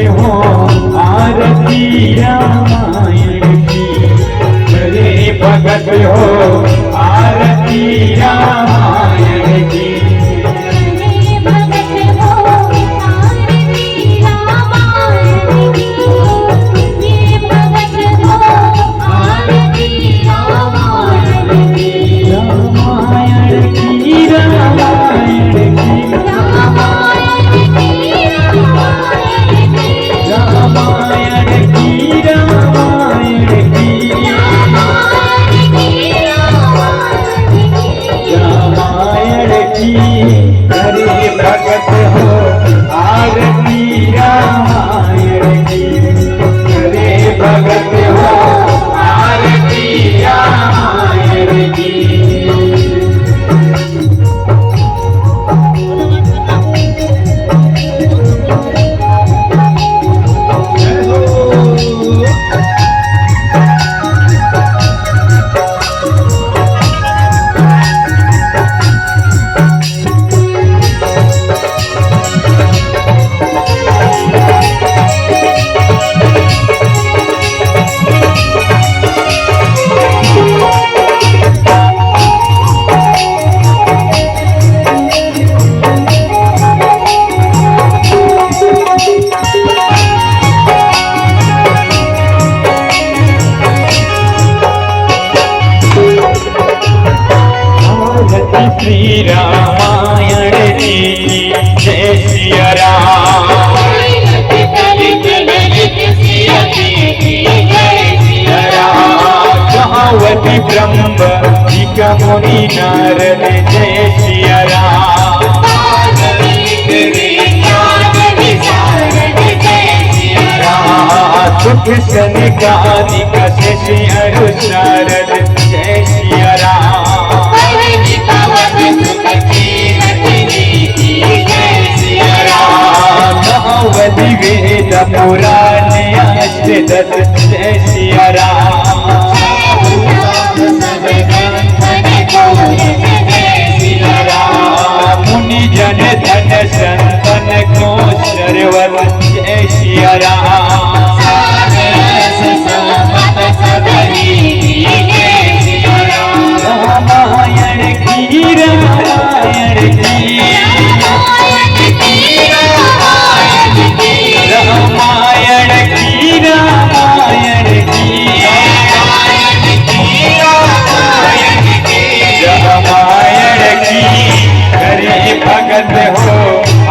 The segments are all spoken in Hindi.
हो आरती रामायण की, करे भगत हो आरती रामायण की। श्री रामायण की जय सिया राम। कहावती ब्रह्म जी का मुनि नारद जय सिया राम। सुख सनकादिक शशि अरु शारद जय सिया राम। कहावती वेद पुराण अष्टदश जय सिया राम। मुनि जन धन संतन को सर्वत जय सिया राम। रामायण की रामायण की रामायण की रामायण की रामायण की करे भगत हो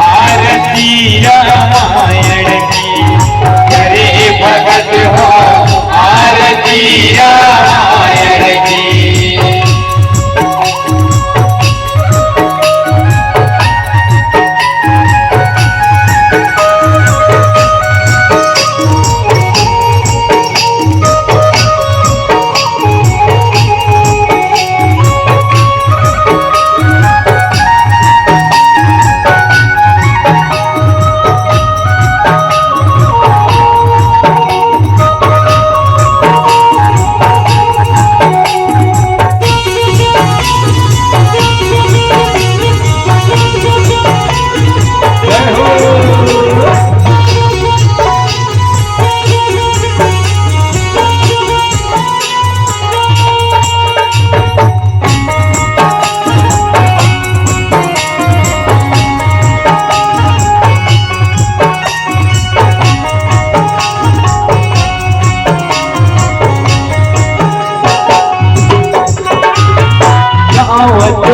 आरती रामायण की, करे भगत हो आरती रामायण की।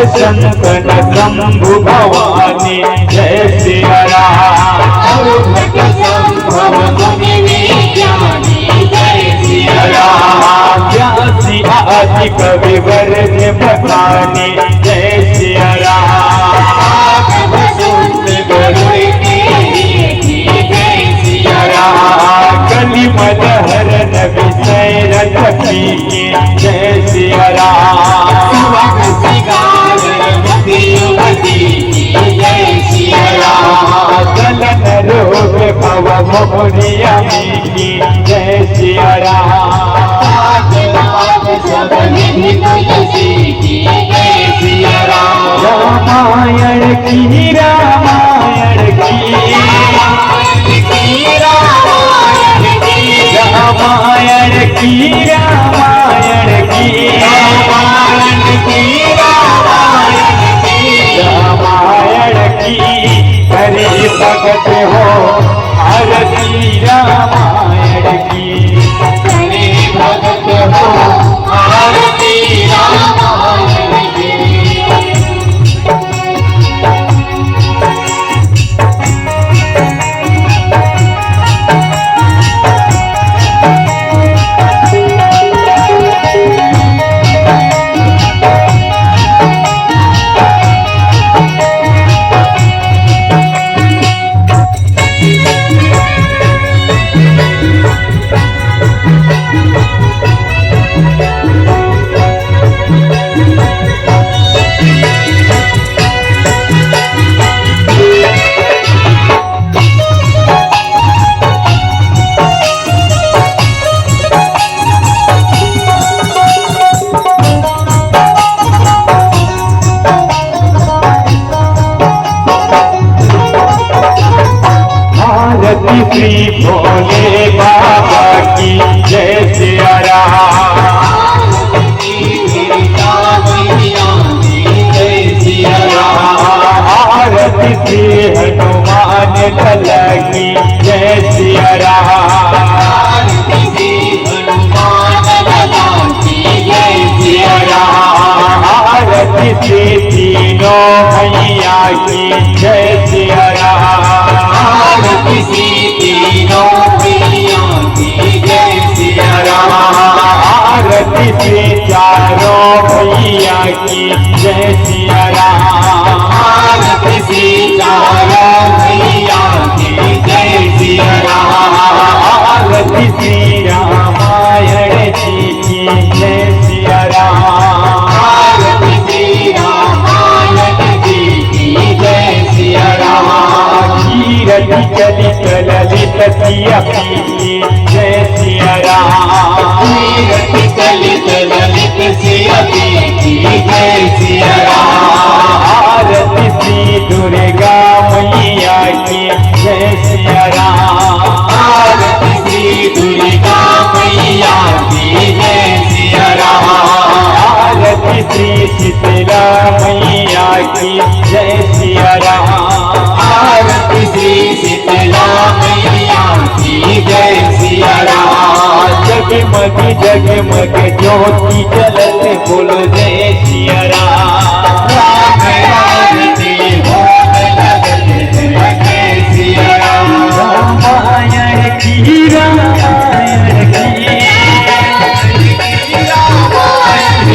शंकर शंभु भवानी जय सिया राम। व्यासी आदि कवि वर्ग बतानी जय सिया राम। कली मदहर विषय रखी जय सिया राम। चलन रोग भव मोरिया की जय सिया राम। रामायण की रामायण की आरती श्री भोले बाबा की जय सिया राम। आरती श्री हनुमान लला की जय सिया राम। आरती श्री तीनों मैया की जय सिया राम। आरती श्री तीनों मैया की जय सिया राम। आरती श्री चारों मैया की जय सिया राम। आरती श्री चारों मैया की जय सिया राम। आरती श्री रामायण जी की जय सिया राम। आरती श्री रामायण जी की जय सिया राम। कीरति चलित ललित सिया की जय सिया राम। कीरति चलित ललित सिया की जय सिया राम। आरती श्री दुर्गा मैया की जय सिया राम। आरती श्री दुर्गा मैया की जय सिया राम। आरती श्री शीतला मैया की जय सिया राम। आरती श्री शीतला मैया की जय सिया राम। जगमग जगमग ज्योति जलत बोलो जय सिया राम। आरती हो जय सिया राम। रामायण की रामायण की रामायण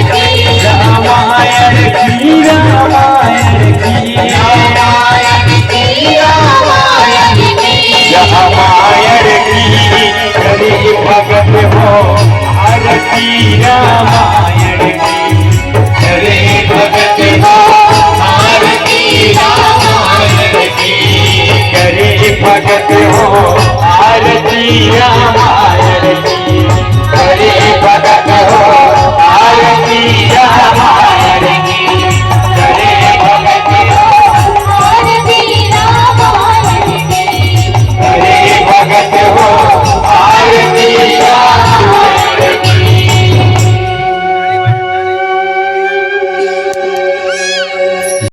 की रामायण की रामायण की करे भगत हो आरती रामायण की करे भगत हो आरती रामायण की करे भगत हो आरती रामायण